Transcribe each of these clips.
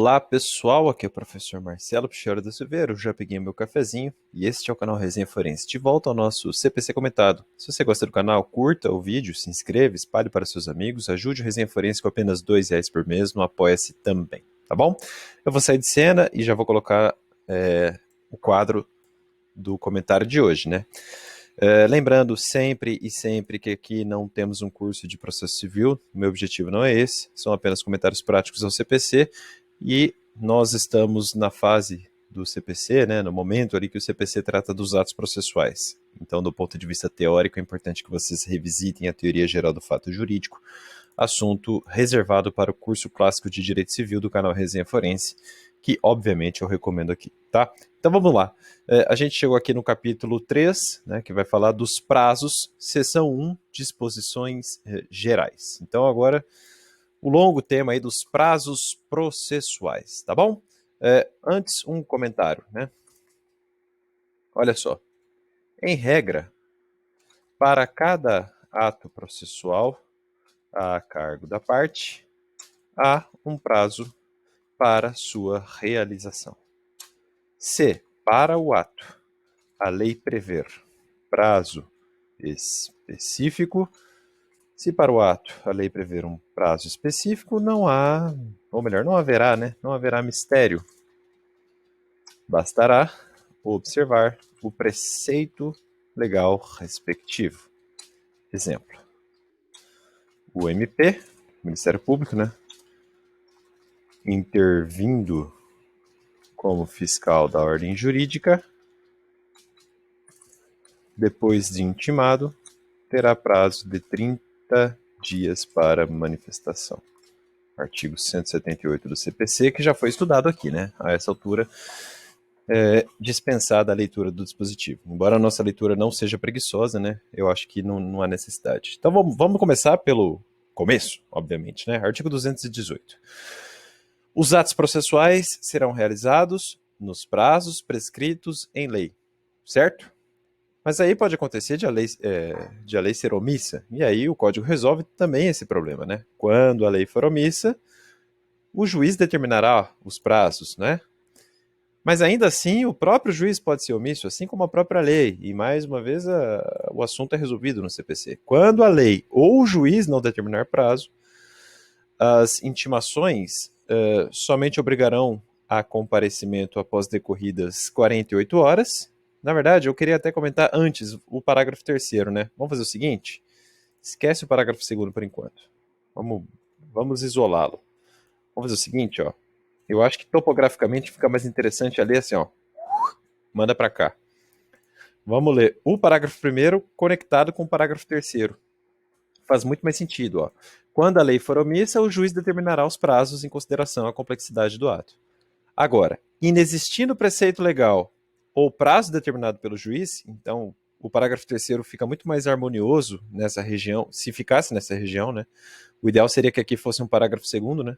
Olá pessoal, aqui é o professor Marcelo Pichero da Silveira, eu já peguei meu cafezinho e este é o canal Resenha Forense. De volta ao nosso CPC comentado. Se você gosta do canal, curta o vídeo, se inscreva, espalhe para seus amigos, ajude o Resenha Forense com apenas R$ 2 por mês no Apoia-se também, tá bom? Eu vou sair de cena e já vou colocar o quadro do comentário de hoje, né? Lembrando sempre que aqui não temos um curso de processo civil, meu objetivo não é esse, são apenas comentários práticos ao CPC e nós estamos na fase do CPC, né, no momento ali que o CPC trata dos atos processuais. Então, do ponto de vista teórico, é importante que vocês revisitem a teoria geral do fato jurídico, assunto reservado para o curso clássico de Direito Civil do canal Resenha Forense, que obviamente eu recomendo aqui, tá? Então vamos lá. A gente chegou aqui no capítulo 3, né, que vai falar dos prazos, seção 1, disposições gerais. Então agora, o longo tema aí dos prazos processuais, tá bom? Antes, um comentário, né? Olha só. Em regra, para cada ato processual a cargo da parte, há um prazo para sua realização. Se, para o ato, a lei prever prazo específico, se para o ato a lei prever um prazo específico, não há, ou melhor, não haverá, né? Não haverá mistério. Bastará observar o preceito legal respectivo. Exemplo: o MP, Ministério Público, né? Intervindo como fiscal da ordem jurídica, depois de intimado, terá prazo de 30 dias para manifestação. Artigo 178 do CPC, que já foi estudado aqui, né? A essa altura, dispensada a leitura do dispositivo. Embora a nossa leitura não seja preguiçosa, né? Eu acho que não há necessidade. Então vamos começar pelo começo, obviamente, né? Artigo 218. Os atos processuais serão realizados nos prazos prescritos em lei, certo? Mas aí pode acontecer de a lei ser omissa, e aí o código resolve também esse problema, né? Quando a lei for omissa, o juiz determinará os prazos, né? Mas ainda assim, o próprio juiz pode ser omisso, assim como a própria lei. E mais uma vez, o assunto é resolvido no CPC. Quando a lei ou o juiz não determinar prazo, as intimações somente obrigarão a comparecimento após decorridas 48 horas. Na verdade, eu queria até comentar antes o parágrafo 3º, né? Vamos fazer o seguinte: esquece o parágrafo 2º por enquanto. Vamos isolá-lo. Vamos fazer o seguinte, ó. Eu acho que topograficamente fica mais interessante a ler assim, ó. Manda para cá. Vamos ler o parágrafo 1º conectado com o parágrafo 3º. Faz muito mais sentido, ó. Quando a lei for omissa, o juiz determinará os prazos em consideração à complexidade do ato. Agora, inexistindo preceito legal ou prazo determinado pelo juiz, então o parágrafo 3º fica muito mais harmonioso nessa região, se ficasse nessa região, né? O ideal seria que aqui fosse um parágrafo 2º, né?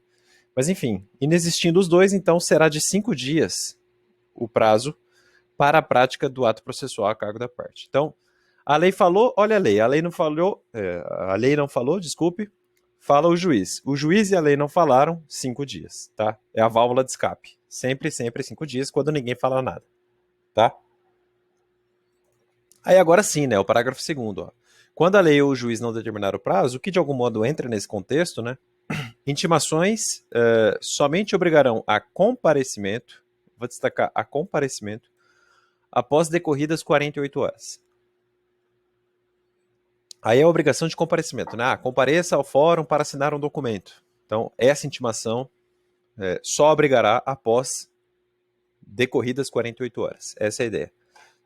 Mas enfim, inexistindo os dois, então será de 5 dias o prazo para a prática do ato processual a cargo da parte. Então, a lei falou, olha a lei. A lei não falou, desculpe, fala o juiz. O juiz e a lei não falaram, 5 dias, tá? É a válvula de escape. Sempre 5 dias, quando ninguém fala nada, tá? Aí agora sim, né, o parágrafo 2º, ó. Quando a lei ou o juiz não determinar o prazo, o que de algum modo entra nesse contexto, né? Intimações somente obrigarão a comparecimento, vou destacar a comparecimento, após decorridas 48 horas. Aí é a obrigação de comparecimento, né? Compareça ao fórum para assinar um documento. Então, essa intimação só obrigará após decorridas 48 horas. Essa é a ideia.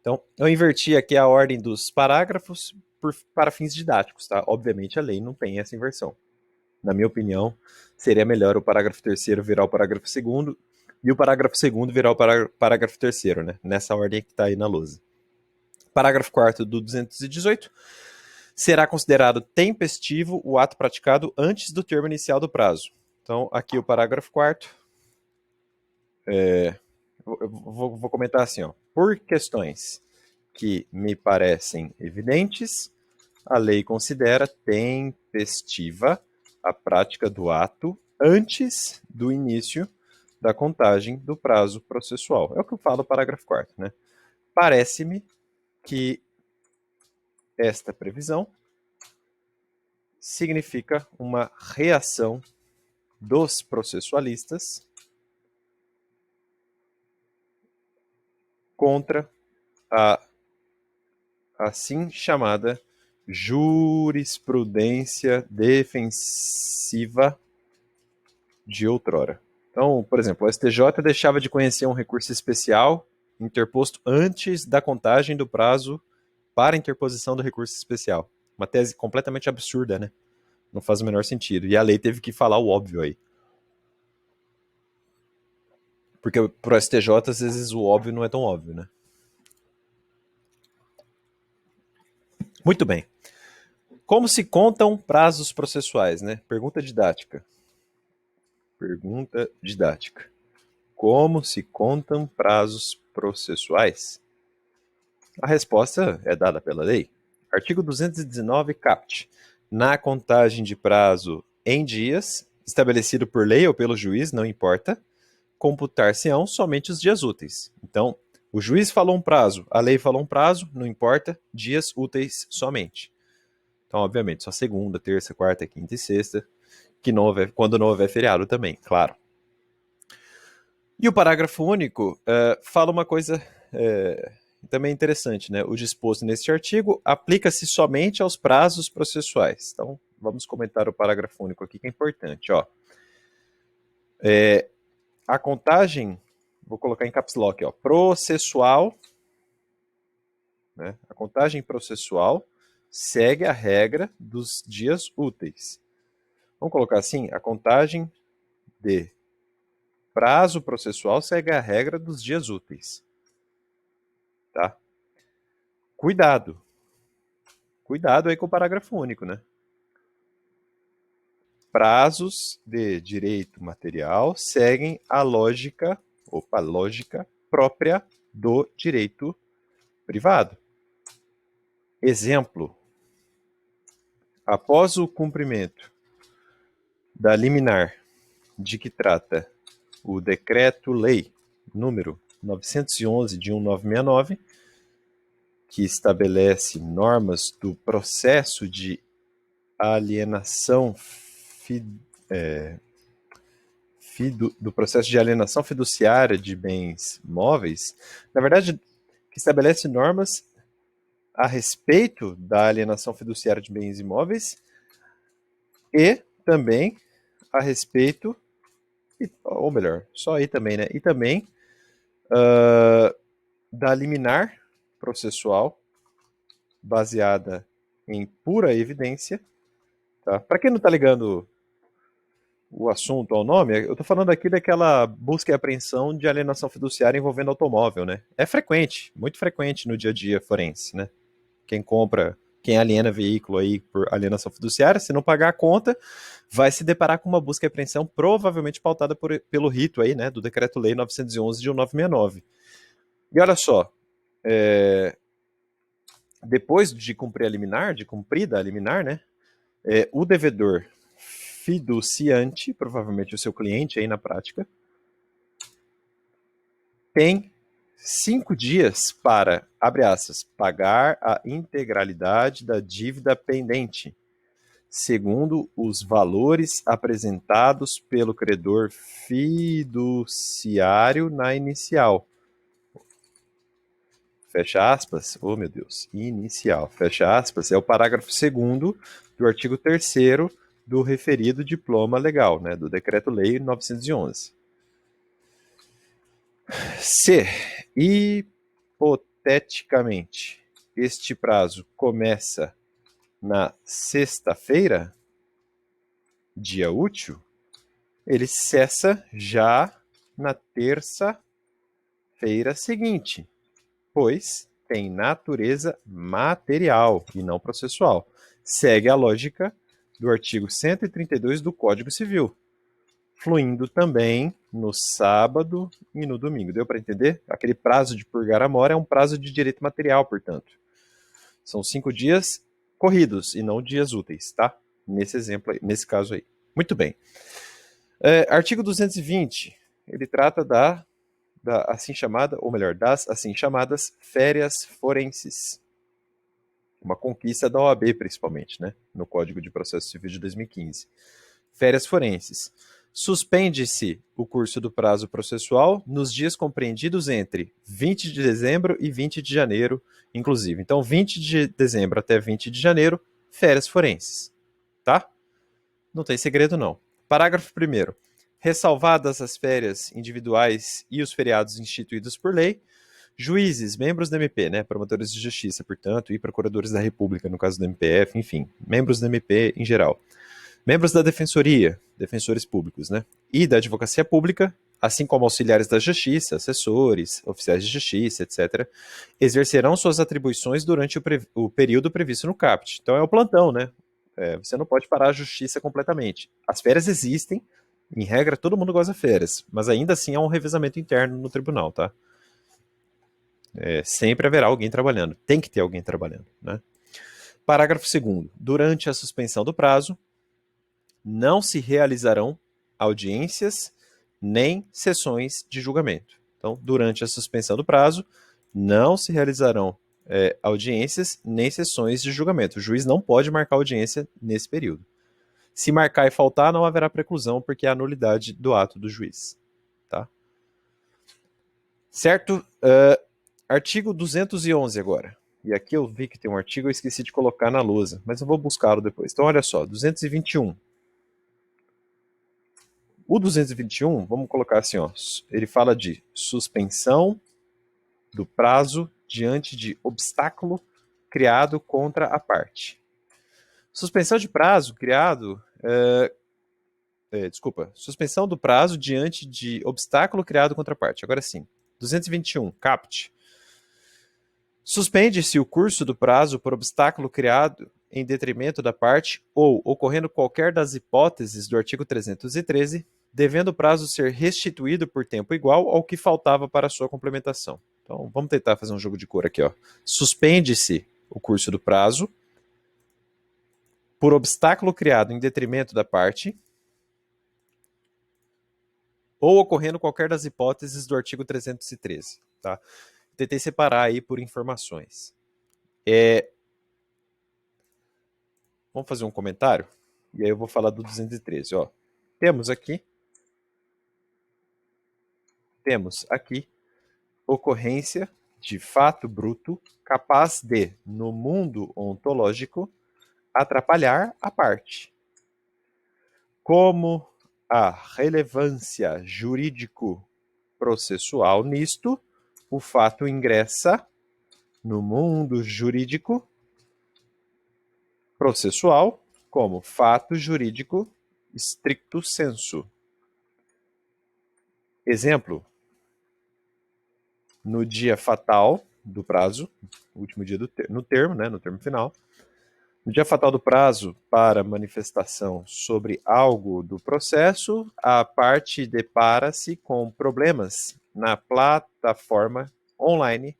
Então, eu inverti aqui a ordem dos parágrafos para fins didáticos, tá? Obviamente, a lei não tem essa inversão. Na minha opinião, seria melhor o parágrafo 3º virar o parágrafo 2º e o parágrafo 2º virar o parágrafo 3º, né? Nessa ordem que está aí na lousa. Parágrafo 4º do 218. Será considerado tempestivo o ato praticado antes do termo inicial do prazo. Então, aqui o parágrafo 4º. Eu vou comentar assim, ó. Por questões que me parecem evidentes, a lei considera tempestiva a prática do ato antes do início da contagem do prazo processual. É o que eu falo no parágrafo 4º, né? Parece-me que esta previsão significa uma reação dos processualistas contra a assim chamada jurisprudência defensiva de outrora. Então, por exemplo, o STJ deixava de conhecer um recurso especial interposto antes da contagem do prazo para interposição do recurso especial. Uma tese completamente absurda, né? Não faz o menor sentido. E a lei teve que falar o óbvio aí. Porque pro STJ, às vezes, o óbvio não é tão óbvio, né? Muito bem. Como se contam prazos processuais, né? Pergunta didática. Pergunta didática. Como se contam prazos processuais? A resposta é dada pela lei. Artigo 219, caput. Na contagem de prazo em dias, estabelecido por lei ou pelo juiz, não importa, computar-se-ão somente os dias úteis. Então, o juiz falou um prazo, a lei falou um prazo, não importa, dias úteis somente. Então, obviamente, só segunda, terça, quarta, quinta e sexta, que não houver, quando não houver feriado também, claro. E o parágrafo único fala uma coisa também interessante, né? O disposto neste artigo aplica-se somente aos prazos processuais. Então, vamos comentar o parágrafo único aqui, que é importante. Ó. A contagem, vou colocar em caps lock, ó, processual, né? A contagem processual segue a regra dos dias úteis. Vamos colocar assim, a contagem de prazo processual segue a regra dos dias úteis. Tá? Cuidado. Cuidado aí com o parágrafo único, né? Prazos de direito material seguem a lógica própria do direito privado. Exemplo: após o cumprimento da liminar de que trata o Decreto-Lei número 911 de 1969, que estabelece normas do processo de alienação do processo de alienação fiduciária de bens móveis, na verdade, que estabelece normas a respeito da alienação fiduciária de bens imóveis e também a respeito, ou melhor, só aí também, né? E também da liminar processual baseada em pura evidência. Tá? Para quem não está ligando o assunto ao nome, eu estou falando aqui daquela busca e apreensão de alienação fiduciária envolvendo automóvel, né? É frequente, muito frequente no dia a dia forense, né? Quem aliena veículo aí por alienação fiduciária, se não pagar a conta, vai se deparar com uma busca e apreensão provavelmente pautada pelo rito aí, né, do Decreto-Lei 911 de 1969. E olha só, depois de cumprir a liminar, de cumprida a liminar, né, o devedor fiduciante, provavelmente o seu cliente aí na prática, tem 5 dias para, abre aspas, pagar a integralidade da dívida pendente, segundo os valores apresentados pelo credor fiduciário na inicial. Fecha aspas, oh meu Deus, inicial, fecha aspas, é o parágrafo 2º do artigo 3º do referido diploma legal, né, do Decreto-Lei 911. Se, hipoteticamente, este prazo começa na sexta-feira, dia útil, ele cessa já na terça-feira seguinte, pois tem natureza material e não processual. Segue a lógica do artigo 132 do Código Civil, fluindo também no sábado e no domingo. Deu para entender? Aquele prazo de purgar a mora é um prazo de direito material, portanto. São 5 dias corridos e não dias úteis, tá? Nesse exemplo aí, nesse caso aí. Muito bem. Artigo 220. ele trata da assim chamada, ou melhor, das assim chamadas férias forenses. Uma conquista da OAB, principalmente, né? No Código de Processo Civil de 2015. Férias forenses. Suspende-se o curso do prazo processual nos dias compreendidos entre 20 de dezembro e 20 de janeiro, inclusive. Então, 20 de dezembro até 20 de janeiro, férias forenses. Tá? Não tem segredo, não. Parágrafo 1º. Ressalvadas as férias individuais e os feriados instituídos por lei, juízes, membros da MP, né, promotores de justiça, portanto, e procuradores da República, no caso do MPF, enfim, membros da MP em geral, membros da Defensoria, defensores públicos, né, e da Advocacia Pública, assim como auxiliares da Justiça, assessores, oficiais de justiça, etc., exercerão suas atribuições durante o período previsto no CAPT. Então é o plantão, né? Você não pode parar a justiça completamente. As férias existem, em regra, todo mundo gosta de férias, mas ainda assim há um revezamento interno no tribunal, tá? Sempre haverá alguém trabalhando. Tem que ter alguém trabalhando, né? Parágrafo 2º. Durante a suspensão do prazo, não se realizarão audiências nem sessões de julgamento. Então, durante a suspensão do prazo, não se realizarão audiências nem sessões de julgamento. O juiz não pode marcar audiência nesse período. Se marcar e faltar, não haverá preclusão, porque é a nulidade do ato do juiz. Tá? Certo? Artigo 211 agora. E aqui eu vi que tem um artigo, eu esqueci de colocar na lousa, mas eu vou buscá-lo depois. Então, olha só, 221. O 221, vamos colocar assim, ó, ele fala de suspensão do prazo diante de obstáculo criado contra a parte. Suspensão de prazo criado... suspensão do prazo diante de obstáculo criado contra a parte. Agora sim. 221, CAPT. Suspende-se o curso do prazo por obstáculo criado em detrimento da parte ou ocorrendo qualquer das hipóteses do artigo 313, devendo o prazo ser restituído por tempo igual ao que faltava para a sua complementação. Então, vamos tentar fazer um jogo de cor aqui, ó. Suspende-se o curso do prazo por obstáculo criado em detrimento da parte ou ocorrendo qualquer das hipóteses do artigo 313, tá? Tentei separar aí por informações. Vamos fazer um comentário? E aí eu vou falar do 213. Ó. Temos aqui ocorrência de fato bruto capaz de, no mundo ontológico, atrapalhar a parte. Como a relevância jurídico-processual nisto, o fato ingressa no mundo jurídico processual como fato jurídico stricto sensu. Exemplo, no dia fatal do prazo, último dia no termo final, no dia fatal do prazo para manifestação sobre algo do processo, a parte depara-se com problemas na plataforma online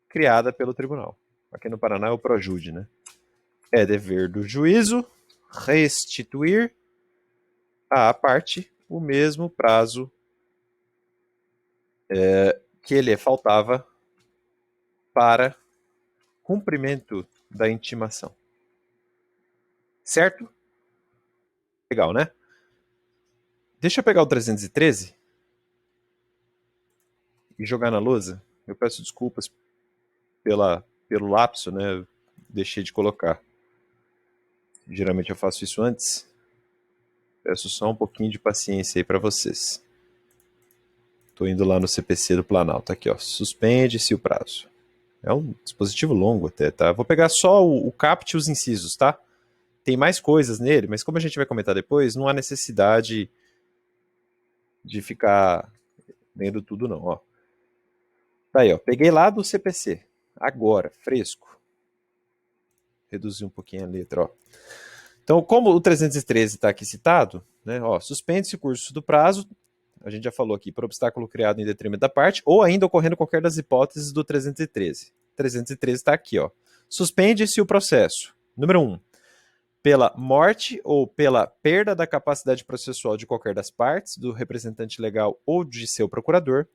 criada pelo tribunal. Aqui no Paraná é o Projude, né? É dever do juízo restituir à parte o mesmo prazo que lhe faltava para cumprimento da intimação. Certo? Legal, né? Deixa eu pegar o 313 e jogar na lousa. Eu peço desculpas pelo lapso, né? Eu deixei de colocar. Geralmente eu faço isso antes. Peço só um pouquinho de paciência aí para vocês. Estou indo lá no CPC do Planalto. Aqui, ó. Suspende-se o prazo. É um dispositivo longo até, tá? Vou pegar só o CAPT e os incisos, tá? Tem mais coisas nele, mas como a gente vai comentar depois, não há necessidade de ficar lendo tudo, não, ó. Tá aí, ó. Peguei lá do CPC. Agora, fresco. Reduzir um pouquinho a letra, ó. Então, como o 313 está aqui citado, né, ó, suspende-se o curso do prazo, a gente já falou aqui, por obstáculo criado em detrimento da parte, ou ainda ocorrendo qualquer das hipóteses do 313. 313 está aqui, ó. Suspende-se o processo. Número 1. pela morte ou pela perda da capacidade processual de qualquer das partes, do representante legal ou de seu procurador.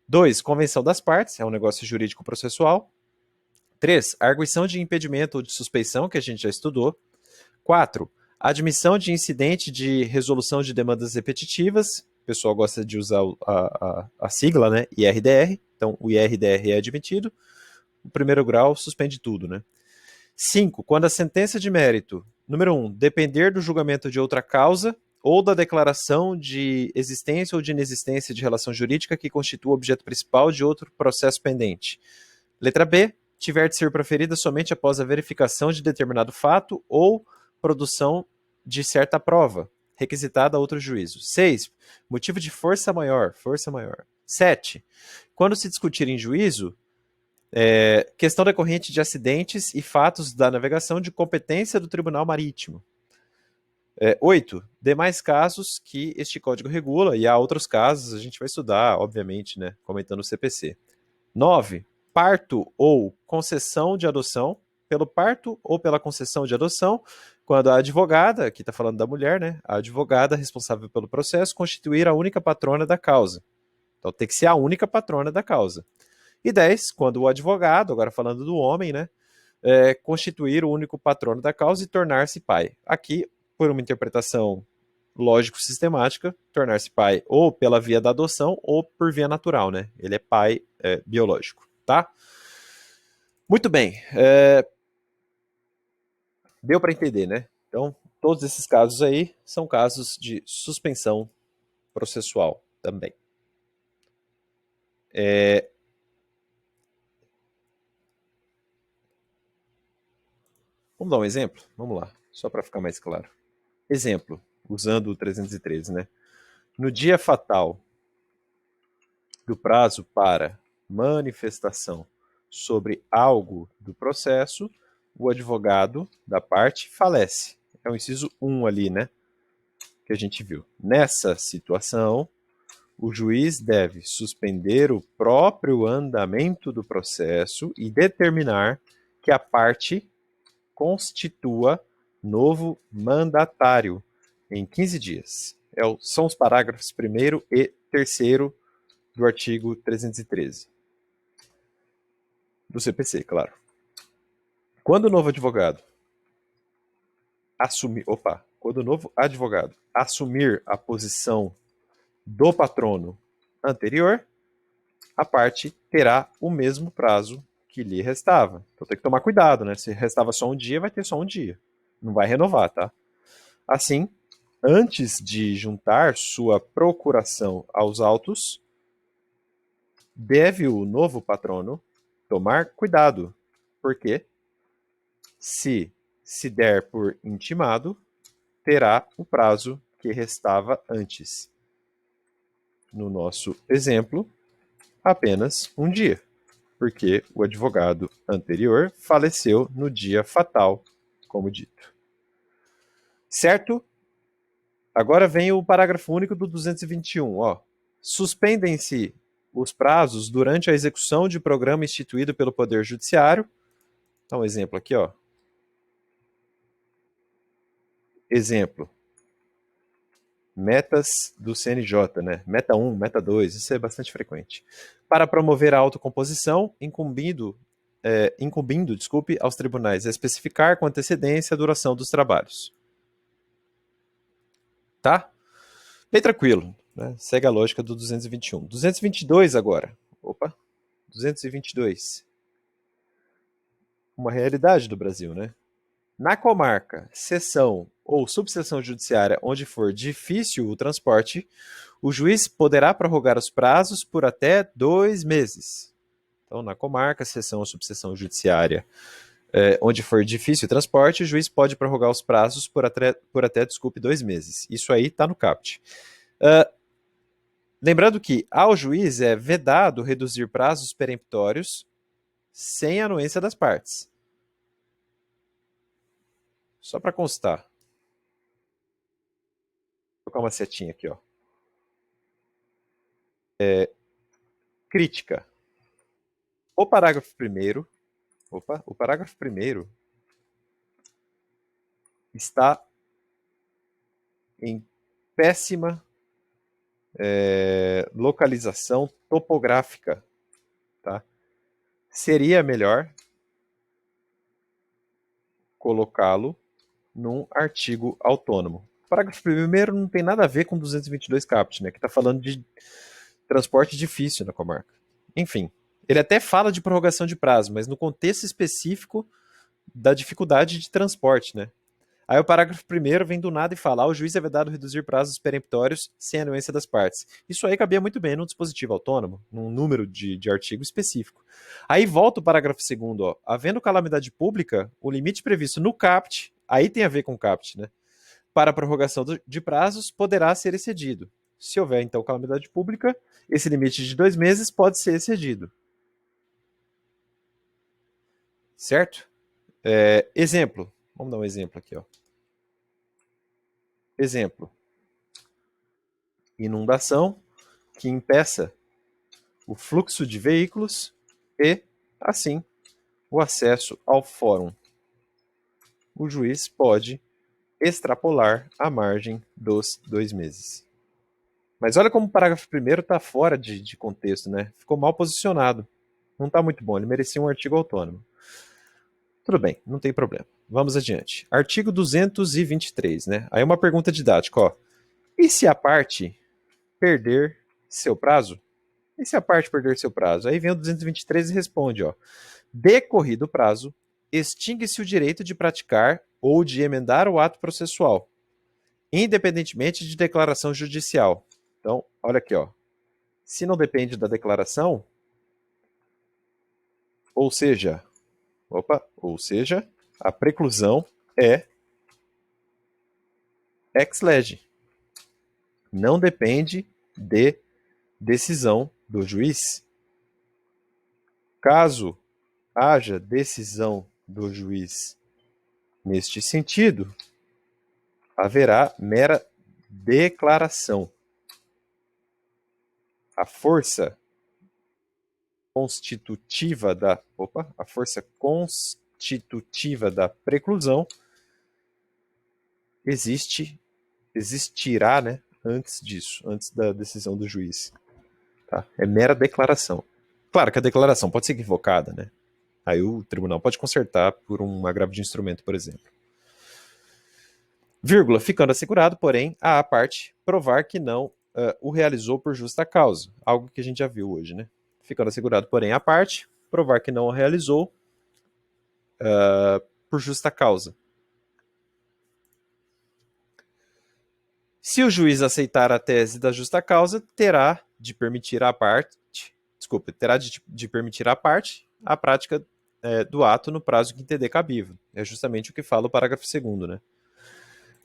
2. Convenção das partes, é um negócio jurídico processual. 3. Arguição de impedimento ou de suspeição, que a gente já estudou. 4. Admissão de incidente de resolução de demandas repetitivas. O pessoal gosta de usar a sigla, né? IRDR. Então, o IRDR é admitido. O primeiro grau suspende tudo, né? 5. Quando a sentença de mérito, número 1, depender do julgamento de outra causa ou da declaração de existência ou de inexistência de relação jurídica que constitua o objeto principal de outro processo pendente. Letra B, tiver de ser proferida somente após a verificação de determinado fato ou produção de certa prova, requisitada a outro juízo. 6. Motivo de força maior, força maior. 7. Quando se discutir em juízo, questão decorrente de acidentes e fatos da navegação de competência do Tribunal Marítimo. 8. Demais casos que este código regula, e há outros casos, a gente vai estudar, obviamente, né, comentando o CPC. 9. Parto ou concessão de adoção. Pelo parto ou pela concessão de adoção, quando a advogada, aqui está falando da mulher, né, a advogada responsável pelo processo, constituir a única patrona da causa. Então tem que ser a única patrona da causa. E 10, quando o advogado, agora falando do homem, né, constituir o único patrono da causa e tornar-se pai. Aqui, por uma interpretação lógico-sistemática, tornar-se pai ou pela via da adoção ou por via natural, né? Ele é pai biológico, tá? Muito bem. Deu para entender, né? Então, todos esses casos aí são casos de suspensão processual também. Vamos dar um exemplo? Vamos lá, só para ficar mais claro. Exemplo, usando o 313, né? No dia fatal do prazo para manifestação sobre algo do processo, o advogado da parte falece. É o inciso 1 ali, né? Que a gente viu. Nessa situação, o juiz deve suspender o próprio andamento do processo e determinar que a parte constitua novo mandatário em 15 dias. São os parágrafos 1º e 3º do artigo 313 do CPC, claro. Quando o novo advogado assumir a posição do patrono anterior, a parte terá o mesmo prazo que lhe restava. Então tem que tomar cuidado, né? Se restava só um dia, vai ter só um dia. Não vai renovar, tá? Assim, antes de juntar sua procuração aos autos, deve o novo patrono tomar cuidado, porque se der por intimado, terá o prazo que restava antes. No nosso exemplo, apenas um dia, porque o advogado anterior faleceu no dia fatal, como dito. Certo? Agora vem o parágrafo único do 221. Suspendem-se os prazos durante a execução de programa instituído pelo Poder Judiciário. Então, um exemplo aqui, ó. Exemplo. Metas do CNJ, né? Meta 1, meta 2, isso é bastante frequente. Para promover a autocomposição, incumbindo aos tribunais a especificar com antecedência a duração dos trabalhos. Tá? Bem tranquilo, né? Segue a lógica do 221. 222 agora. 222. Uma realidade do Brasil, né? Na comarca, seção ou subseção judiciária onde for difícil o transporte, o juiz poderá prorrogar os prazos por até 2 meses. Então, na comarca, seção ou subseção judiciária onde for difícil o transporte, o juiz pode prorrogar os prazos por até 2 meses. Isso aí está no CAPT. Lembrando que ao juiz é vedado reduzir prazos peremptórios sem anuência das partes. Só para constar. Vou colocar uma setinha aqui, ó. Crítica. O parágrafo primeiro está em péssima localização topográfica, tá? Seria melhor colocá-lo num artigo autônomo. O parágrafo primeiro não tem nada a ver com 222 caput, né? Que está falando de transporte difícil na comarca. Enfim, ele até fala de prorrogação de prazo, mas no contexto específico da dificuldade de transporte, né? Aí o parágrafo primeiro vem do nada e fala: o juiz é vedado reduzir prazos peremptórios sem anuência das partes. Isso aí cabia muito bem num dispositivo autônomo, num número de artigo específico. Aí volta o parágrafo segundo, ó. Havendo calamidade pública, o limite previsto no CAPT, aí tem a ver com o CAPT, né? Para a prorrogação de prazos, poderá ser excedido. Se houver, então, calamidade pública, esse limite de 2 meses pode ser excedido. Certo? Exemplo. Vamos dar um exemplo aqui, ó. Exemplo. Inundação que impeça o fluxo de veículos e, assim, o acesso ao fórum. O juiz pode extrapolar a margem dos 2 meses. Mas olha como o parágrafo primeiro está fora de contexto, né? Ficou mal posicionado. Não está muito bom, ele merecia um artigo autônomo. Tudo bem, não tem problema. Vamos adiante. Artigo 223, né? Aí uma pergunta didática, ó. E se a parte perder seu prazo? E se a parte perder seu prazo? Aí vem o 223 e responde, ó. Decorrido o prazo, extingue-se o direito de praticar ou de emendar o ato processual, independentemente de declaração judicial. Então, olha aqui, ó. Se não depende da declaração, ou seja, a preclusão é ex lege. Não depende de decisão do juiz. Caso haja decisão do juiz neste sentido, haverá mera declaração. A força constitutiva da preclusão existirá, né, antes disso, antes da decisão do juiz. Tá? É mera declaração. Claro que a declaração pode ser equivocada, né? Aí o tribunal pode consertar por um agravo de instrumento, por exemplo. Vírgula, ficando assegurado, porém, a parte provar que não o realizou por justa causa. Algo que a gente já viu hoje, né? Ficando assegurado, porém, a parte provar que não o realizou por justa causa. Se o juiz aceitar a tese da justa causa, terá de permitir à parte a prática do ato no prazo que entender cabível. É justamente o que fala o parágrafo 2º, né?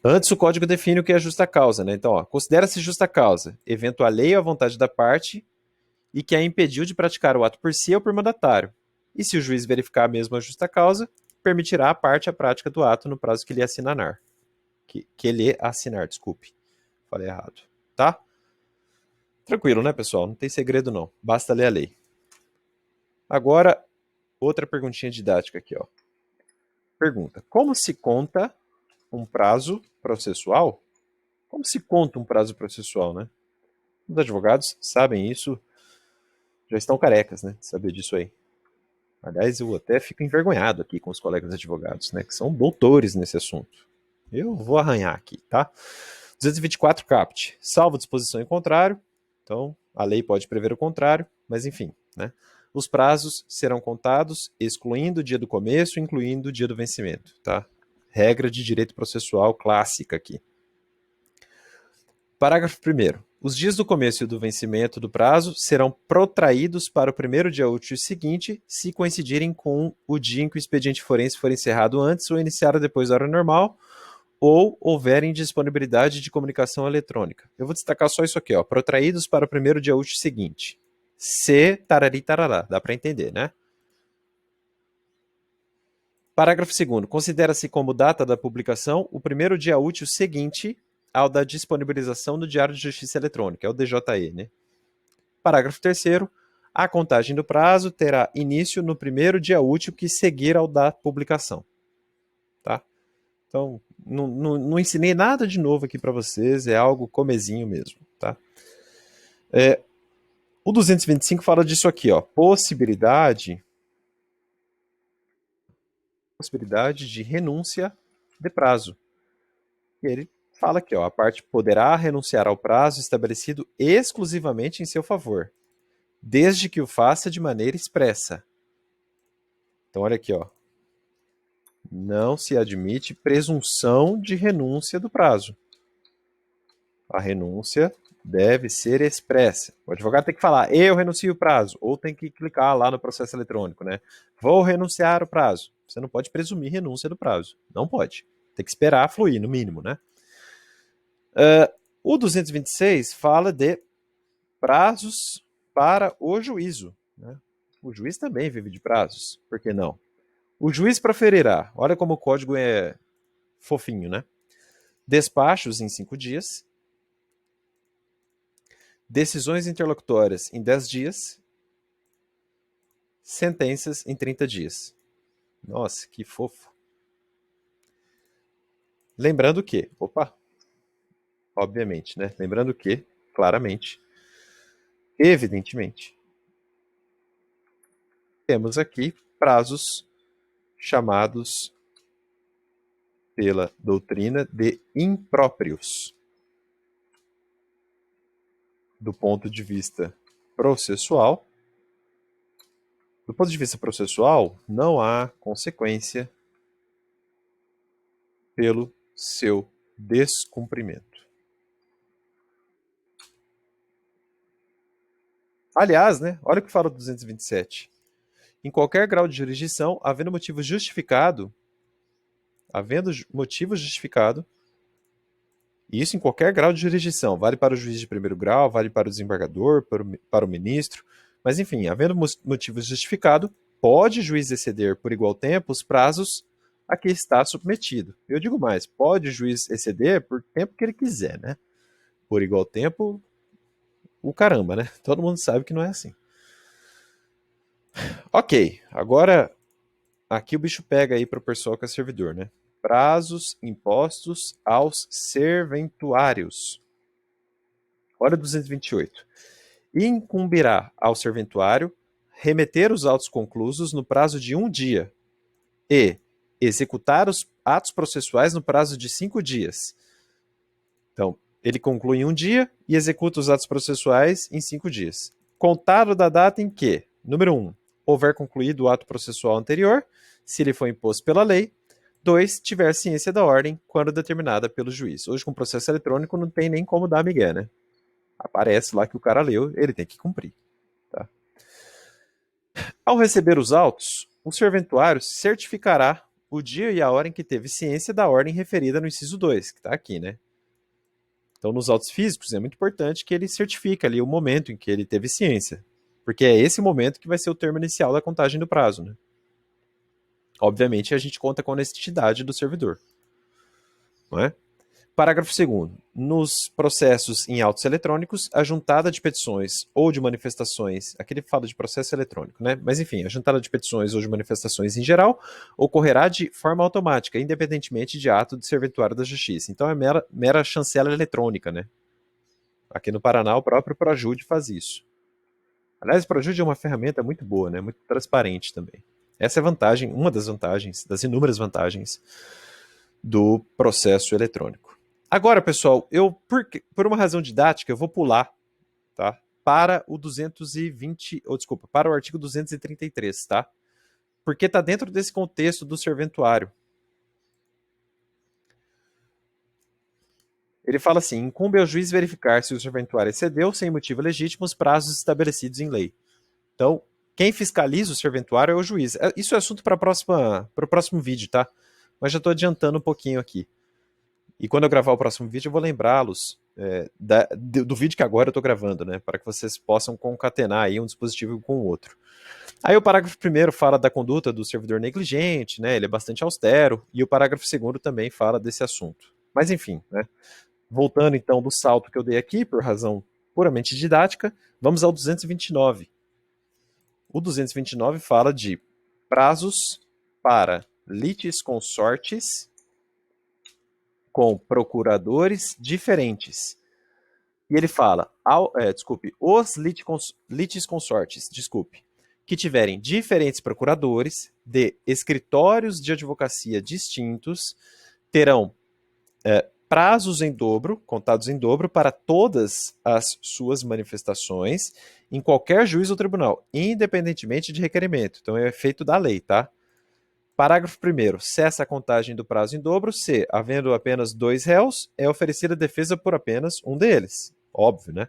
Antes, o código define o que é justa causa, né? Então, considera-se justa causa evento alheio à vontade da parte e que a impediu de praticar o ato por si ou por mandatário. E se o juiz verificar a mesma justa causa, permitirá à parte a prática do ato no prazo que lhe assinar. Desculpe. Falei errado. Tá? Tranquilo, né, pessoal? Não tem segredo, não. Basta ler a lei. Agora, outra perguntinha didática aqui, ó. Pergunta: como se conta um prazo processual? Como se conta um prazo processual, né? Os advogados sabem isso, já estão carecas, né, de saber disso aí. Aliás, eu até fico envergonhado aqui com os colegas advogados, né, que são doutores nesse assunto. Eu vou arranhar aqui, tá? 224 caput, salvo disposição em contrário, então a lei pode prever o contrário, mas enfim, né? Os prazos serão contados excluindo o dia do começo, incluindo o dia do vencimento, tá? Regra de direito processual clássica aqui. Parágrafo 1º. Os dias do começo e do vencimento do prazo serão protraídos para o primeiro dia útil seguinte, se coincidirem com o dia em que o expediente forense for encerrado antes ou iniciado depois da hora normal, ou houver indisponibilidade de comunicação eletrônica. Eu vou destacar só isso aqui, ó, protraídos para o primeiro dia útil seguinte. Se tarari tarará, dá para entender, né? Parágrafo 2º. Considera-se como data da publicação o primeiro dia útil seguinte ao da disponibilização do Diário de Justiça Eletrônica, é o DJE, né? Parágrafo 3º. A contagem do prazo terá início no primeiro dia útil que seguir ao da publicação. Tá? Então, Não ensinei nada de novo aqui para vocês, é algo comezinho mesmo, tá? O 225 fala disso aqui, ó, possibilidade de renúncia de prazo. E ele fala aqui, ó, a parte poderá renunciar ao prazo estabelecido exclusivamente em seu favor, desde que o faça de maneira expressa. Então, olha aqui, ó. Não se admite presunção de renúncia do prazo. A renúncia deve ser expressa. O advogado tem que falar, eu renuncio o prazo, ou tem que clicar lá no processo eletrônico, né? Vou renunciar o prazo. Você não pode presumir renúncia do prazo. Não pode. Tem que esperar fluir, no mínimo, né? O 226 fala de prazos para o juízo. Né? O juiz também vive de prazos, por que não? O juiz proferirá, olha como o código é fofinho, né? Despachos em 5 dias, decisões interlocutórias em 10 dias, sentenças em 30 dias. Nossa, que fofo. Lembrando que, obviamente, né? Lembrando que, claramente, evidentemente, temos aqui prazos chamados pela doutrina de impróprios. Do ponto de vista processual, não há consequência pelo seu descumprimento. Aliás, né, olha o que fala o 227. Em qualquer grau de jurisdição, havendo motivo justificado, isso em qualquer grau de jurisdição, vale para o juiz de primeiro grau, vale para o desembargador, para o ministro, mas enfim, havendo motivo justificado, pode o juiz exceder por igual tempo os prazos a que está submetido. Eu digo mais, pode o juiz exceder por tempo que ele quiser, né? Por igual tempo, o caramba, né? Todo mundo sabe que não é assim. Ok, agora aqui o bicho pega aí para o pessoal que é servidor, né? Prazos impostos aos serventuários. Olha 228. Incumbirá ao serventuário remeter os autos conclusos no prazo de 1 dia e executar os atos processuais no prazo de 5 dias. Então, ele conclui em 1 dia e executa os atos processuais em 5 dias. Contado da data em que, número 1, houver concluído o ato processual anterior, se ele foi imposto pela lei. 2, tiver ciência da ordem quando determinada pelo juiz. Hoje, com processo eletrônico, não tem nem como dar migué, né? Aparece lá que o cara leu, ele tem que cumprir. Tá? Ao receber os autos, o serventuário certificará o dia e a hora em que teve ciência da ordem referida no inciso 2, que está aqui, né? Então, nos autos físicos, é muito importante que ele certifique ali o momento em que ele teve ciência, porque é esse momento que vai ser o termo inicial da contagem do prazo, né? Obviamente, a gente conta com a honestidade do servidor. Não é? Parágrafo 2º. Nos processos em autos eletrônicos, a juntada de petições ou de manifestações, aqui ele fala de processo eletrônico, né? Mas enfim, a juntada de petições ou de manifestações em geral ocorrerá de forma automática, independentemente de ato de serventuário da Justiça. Então é mera chancela eletrônica, né? Aqui no Paraná, o próprio Projude faz isso. Aliás, o Projude é uma ferramenta muito boa, né? Muito transparente também. Essa é a vantagem, uma das vantagens, das inúmeras vantagens do processo eletrônico. Agora, pessoal, por uma razão didática, eu vou pular, tá? Para o 220, para o artigo 233, tá? Porque está dentro desse contexto do serventuário. Ele fala assim: incumbe ao juiz verificar se o serventuário excedeu, sem motivo legítimo, os prazos estabelecidos em lei. Então, quem fiscaliza o serventuário é o juiz. Isso é assunto para o próximo vídeo, tá? Mas já estou adiantando um pouquinho aqui. E quando eu gravar o próximo vídeo, eu vou lembrá-los do vídeo que agora eu estou gravando, né? Para que vocês possam concatenar aí um dispositivo com o outro. Aí o parágrafo 1º fala da conduta do servidor negligente, né? Ele é bastante austero. E o parágrafo 2º também fala desse assunto. Mas enfim, né? Voltando então do salto que eu dei aqui, por razão puramente didática, vamos ao 229. O 229 fala de prazos para litisconsortes com procuradores diferentes. E ele fala, os litisconsortes, que tiverem diferentes procuradores de escritórios de advocacia distintos, terão prazos em dobro, contados em dobro, para todas as suas manifestações em qualquer juiz ou tribunal, independentemente de requerimento. Então é efeito da lei, tá? Parágrafo 1º. Cessa a contagem do prazo em dobro se, havendo apenas 2 réus, é oferecida defesa por apenas um deles. Óbvio, né?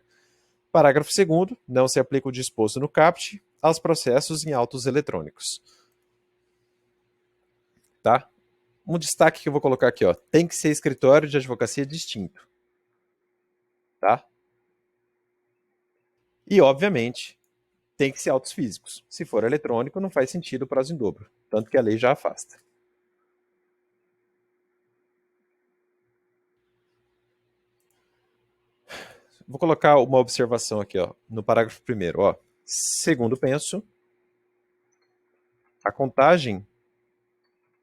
Parágrafo 2º. Não se aplica o disposto no caput aos processos em autos eletrônicos. Tá? Um destaque que eu vou colocar aqui, ó. Tem que ser escritório de advocacia distinto. Tá? E, obviamente, tem que ser autos físicos. Se for eletrônico, não faz sentido o prazo em dobro. Tanto que a lei já afasta. Vou colocar uma observação aqui, ó, no parágrafo 1º. Ó. Segundo penso, a contagem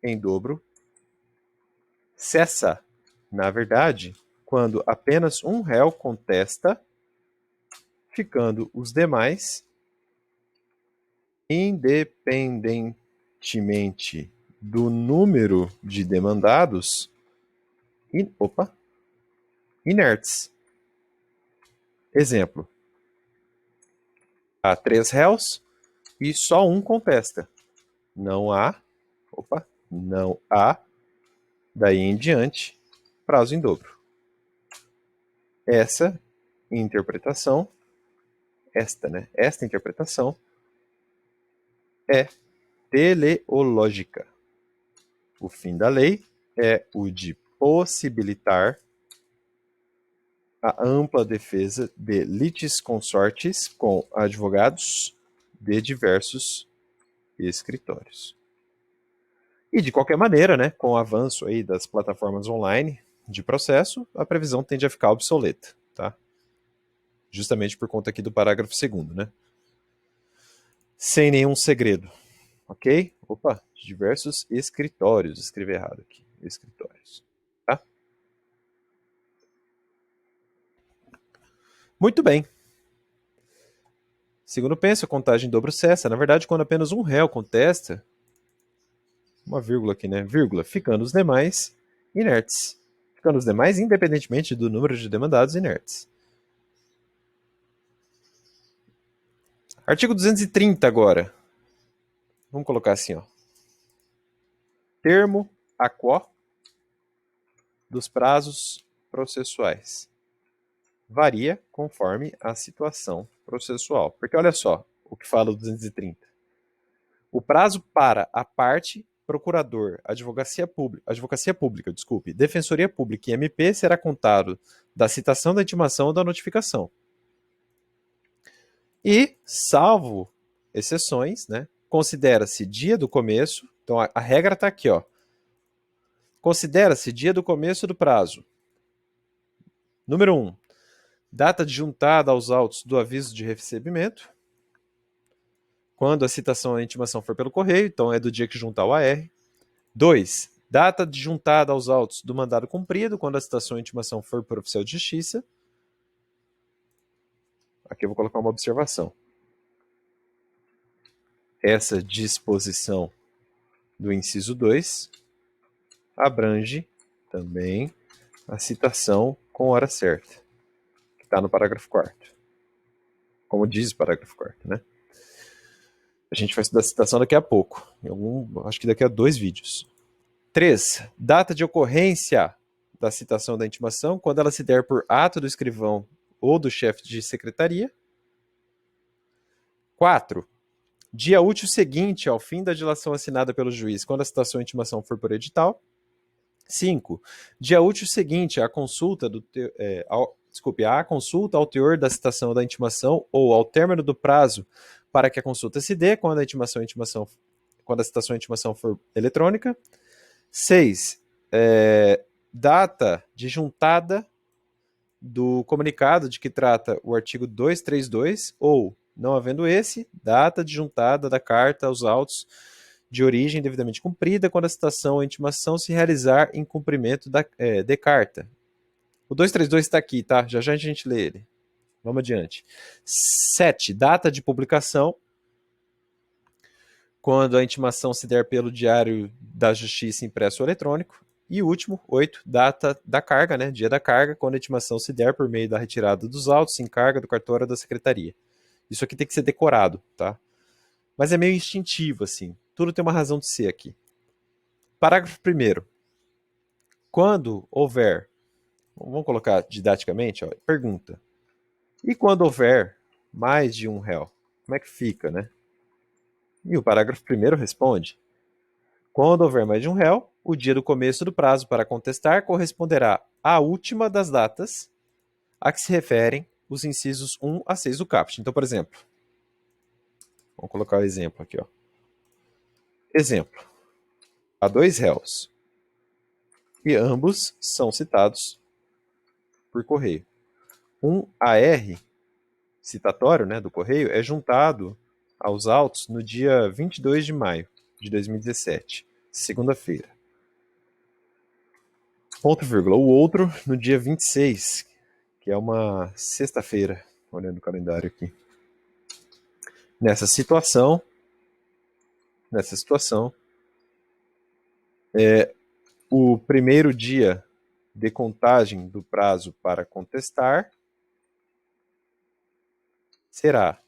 em dobro cessa, na verdade, quando apenas um réu contesta, ficando os demais, independentemente do número de demandados, inertes. Exemplo. Há 3 réus e só um contesta. Não há, daí em diante, prazo em dobro. Esta interpretação é teleológica. O fim da lei é o de possibilitar a ampla defesa de litisconsortes com advogados de diversos escritórios. E de qualquer maneira, né, com o avanço aí das plataformas online de processo, a previsão tende a ficar obsoleta, tá? Justamente por conta aqui do parágrafo 2º, né? Sem nenhum segredo, ok? Diversos escritórios, escrevi errado aqui, escritórios, tá? Muito bem. Segundo penso, a contagem dobro cessa. Na verdade, quando apenas um réu contesta, uma vírgula aqui, né? Vírgula, ficando os demais inertes. Ficando os demais independentemente do número de demandados inertes. Artigo 230 agora. Vamos colocar assim, ó. Termo a quo dos prazos processuais. Varia conforme a situação processual. Porque olha só o que fala o 230. O prazo para a parte, procurador, advocacia pública, defensoria pública e MP será contado da citação da intimação ou da notificação. E, salvo exceções, né, considera-se dia do começo, então a regra está aqui, ó. Considera-se dia do começo do prazo. Número 1. Data adjuntada aos autos do aviso de recebimento. Quando a citação ou a intimação for pelo correio, então é do dia que juntar o AR. 2. Data adjuntada aos autos do mandado cumprido, quando a citação ou a intimação for por oficial de justiça. Aqui eu vou colocar uma observação. Essa disposição do inciso 2 abrange também a citação com hora certa, que está no parágrafo 4º. Como diz o parágrafo 4º, né? A gente vai estudar a citação daqui a pouco, acho que daqui a 2 vídeos. 3. Data de ocorrência da citação da intimação, quando ela se der por ato do escrivão ou do chefe de secretaria. 4. Dia útil seguinte ao fim da dilação assinada pelo juiz, quando a citação ou intimação for por edital. 5. Dia útil seguinte à consulta ao teor da citação da intimação ou ao término do prazo para que a consulta se dê, quando a citação e intimação for eletrônica. 6. Data de juntada do comunicado de que trata o artigo 232, ou, não havendo esse, data de juntada da carta aos autos de origem devidamente cumprida quando a citação ou intimação se realizar em cumprimento de carta. O 232 está aqui, tá? Já já a gente lê ele. Vamos adiante. 7. Data de publicação. Quando a intimação se der pelo Diário da Justiça impresso ou eletrônico. E último, 8, data da carga, né? Dia da carga, quando a intimação se der por meio da retirada dos autos em carga do cartório ou da secretaria. Isso aqui tem que ser decorado, tá? Mas é meio instintivo, assim. Tudo tem uma razão de ser aqui. Parágrafo 1º. Quando houver, vamos colocar didaticamente, ó, pergunta. E quando houver mais de um réu? Como é que fica, né? E o parágrafo 1º responde. Quando houver mais de um réu, o dia do começo do prazo para contestar corresponderá à última das datas a que se referem os incisos 1 a 6 do caput. Então, por exemplo, vamos colocar o exemplo aqui, ó. Exemplo. Há 2 réus e ambos são citados por correio. Um AR citatório, né, do correio é juntado aos autos no dia 22 de maio de 2017, segunda-feira. Ponto vírgula. O outro no dia 26, que é uma sexta-feira, olhando o calendário aqui. Nessa situação, o primeiro dia de contagem do prazo para contestar será,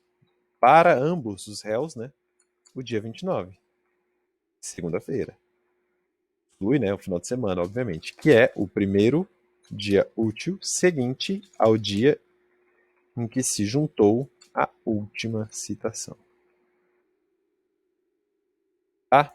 para ambos os réus, né, o dia 29, segunda-feira. Inclui, né, o final de semana, obviamente, que é o primeiro dia útil seguinte ao dia em que se juntou a última citação. Tá?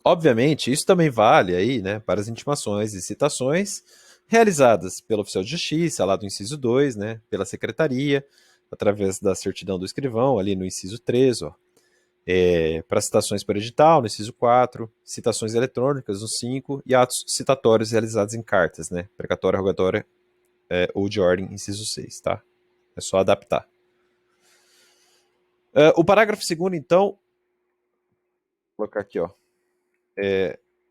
Obviamente, isso também vale aí, né, para as intimações e citações realizadas pelo oficial de justiça, lá do inciso 2, né, pela secretaria, através da certidão do escrivão, ali no inciso 3, ó. Para citações por edital, no inciso 4, citações eletrônicas, no 5, e atos citatórios realizados em cartas, né, precatória, rogatória ou de ordem, inciso 6, tá? É só adaptar. O parágrafo 2º, então, vou colocar aqui, ó.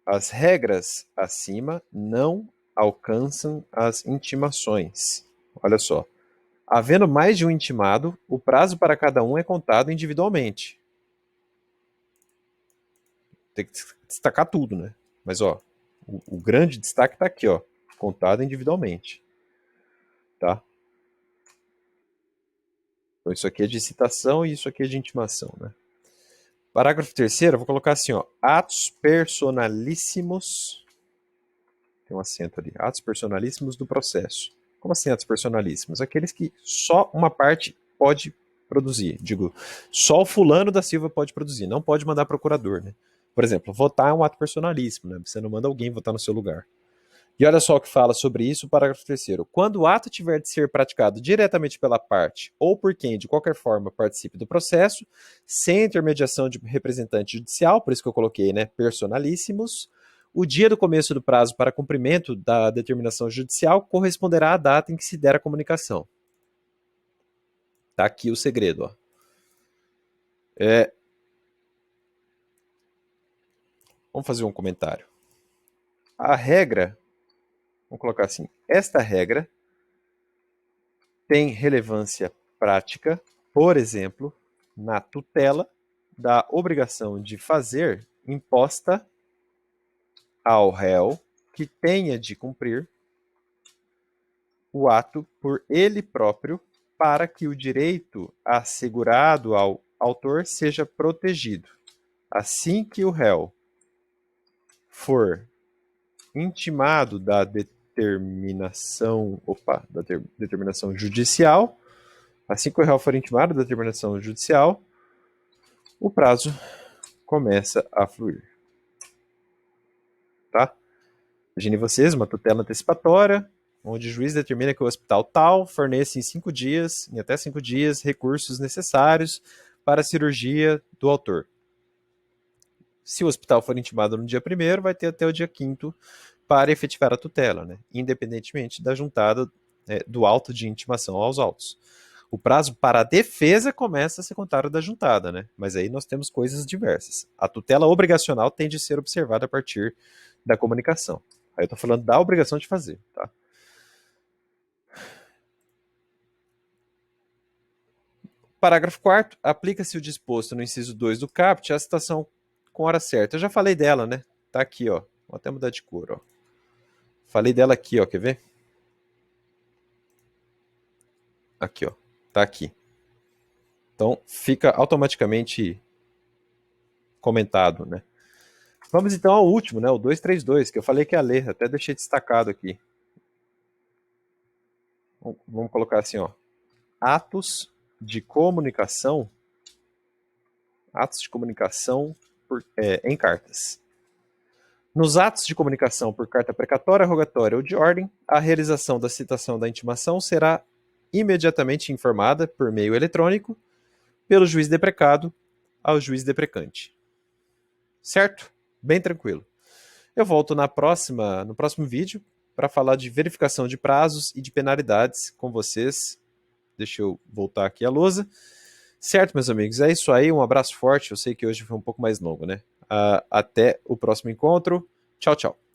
As regras acima não alcançam as intimações. Olha só. Havendo mais de um intimado, o prazo para cada um é contado individualmente. Tem que destacar tudo, né? Mas, ó, o grande destaque está aqui, ó. Contado individualmente. Tá? Então, isso aqui é de citação e isso aqui é de intimação, né? Parágrafo 3º, eu vou colocar assim, ó. Atos personalíssimos. Tem um acento ali. Atos personalíssimos do processo. Como assim atos personalíssimos? Aqueles que só uma parte pode produzir. Digo, só o fulano da Silva pode produzir. Não pode mandar procurador, né? Por exemplo, votar é um ato personalíssimo, né? Você não manda alguém votar no seu lugar. E olha só o que fala sobre isso o parágrafo 3º. Quando o ato tiver de ser praticado diretamente pela parte ou por quem, de qualquer forma, participe do processo, sem intermediação de representante judicial, por isso que eu coloquei, né, personalíssimos, o dia do começo do prazo para cumprimento da determinação judicial corresponderá à data em que se der a comunicação. Tá aqui o segredo, ó. Vamos fazer um comentário. A regra, vamos colocar assim, esta regra tem relevância prática, por exemplo, na tutela da obrigação de fazer imposta ao réu que tenha de cumprir o ato por ele próprio para que o direito assegurado ao autor seja protegido. Assim que o réu for intimado da determinação judicial, assim que o réu for intimado da determinação judicial, o prazo começa a fluir. Tá? Imagine vocês uma tutela antecipatória, onde o juiz determina que o hospital tal forneça em até 5 dias, recursos necessários para a cirurgia do autor. Se o hospital for intimado no dia 1º, vai ter até o dia 5º para efetivar a tutela, né? Independentemente da juntada do auto de intimação aos autos. O prazo para a defesa começa a ser contado da juntada, né? Mas aí nós temos coisas diversas. A tutela obrigacional tem de ser observada a partir da comunicação. Aí eu tô falando da obrigação de fazer, tá? Parágrafo 4º, aplica-se o disposto no inciso 2 do caput à citação com hora certa. Eu já falei dela, né? Tá aqui, ó. Vou até mudar de cor, ó. Falei dela aqui, ó. Quer ver? Aqui, ó. Tá aqui. Então, fica automaticamente comentado, né? Vamos então ao último, né? O 232, que eu falei que ia ler. Até deixei destacado aqui. Vamos colocar assim, ó. Atos de comunicação em cartas. Nos atos de comunicação por carta precatória, rogatória ou de ordem, a realização da citação da intimação será imediatamente informada por meio eletrônico pelo juiz deprecado ao juiz deprecante. Certo? Bem tranquilo. Eu volto no próximo vídeo para falar de verificação de prazos e de penalidades com vocês. Deixa eu voltar aqui a lousa. Certo, meus amigos, é isso aí. Um abraço forte. Eu sei que hoje foi um pouco mais longo, né? Até o próximo encontro. Tchau, tchau.